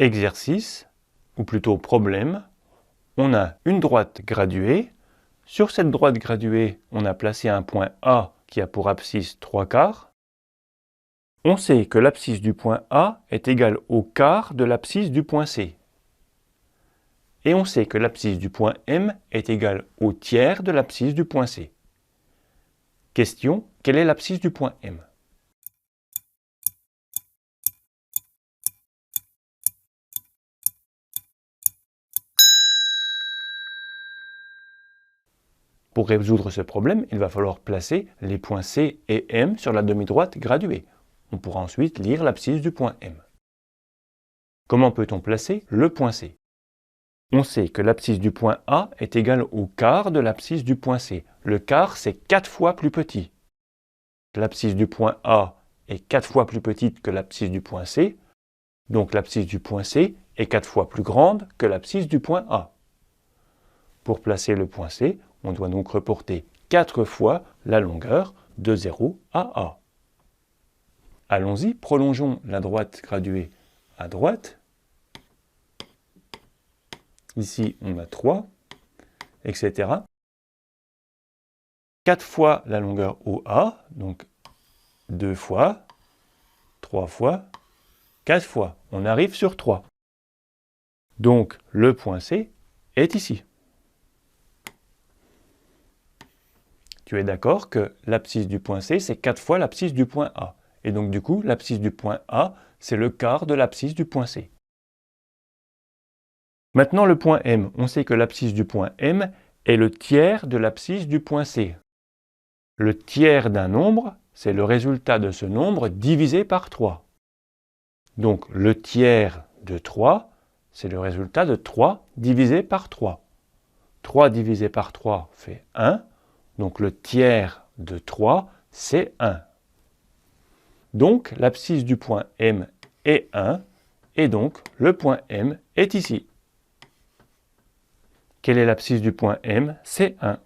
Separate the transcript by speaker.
Speaker 1: Exercice, ou plutôt problème, on a une droite graduée. Sur cette droite graduée, on a placé un point A qui a pour abscisse 3/4. On sait que l'abscisse du point A est égale au quart de l'abscisse du point C. Et on sait que l'abscisse du point M est égale au tiers de l'abscisse du point C. Question, quelle est l'abscisse du point M? Pour résoudre ce problème, il va falloir placer les points C et M sur la demi-droite graduée. On pourra ensuite lire l'abscisse du point M. Comment peut-on placer le point C? On sait que l'abscisse du point A est égale au quart de l'abscisse du point C. Le quart, c'est 4 fois plus petit. L'abscisse du point A est 4 fois plus petite que l'abscisse du point C, donc l'abscisse du point C est 4 fois plus grande que l'abscisse du point A. Pour placer le point C, on doit donc reporter 4 fois la longueur de 0 à A. Allons-y, prolongeons la droite graduée à droite. Ici, on a 3, etc. 4 fois la longueur OA, donc 2 fois, 3 fois, 4 fois. On arrive sur 3. Donc, le point C est ici. Tu es d'accord que l'abscisse du point C, c'est 4 fois l'abscisse du point A. Et donc, du coup, l'abscisse du point A, c'est le quart de l'abscisse du point C. Maintenant, le point M. On sait que l'abscisse du point M est le tiers de l'abscisse du point C. Le tiers d'un nombre, c'est le résultat de ce nombre divisé par 3. Donc, le tiers de 3, c'est le résultat de 3 divisé par 3. 3 divisé par 3 fait 1. Donc, le tiers de 3, c'est 1. Donc, l'abscisse du point M est 1. Et donc, le point M est ici. Quelle est l'abscisse du point M? C'est 1.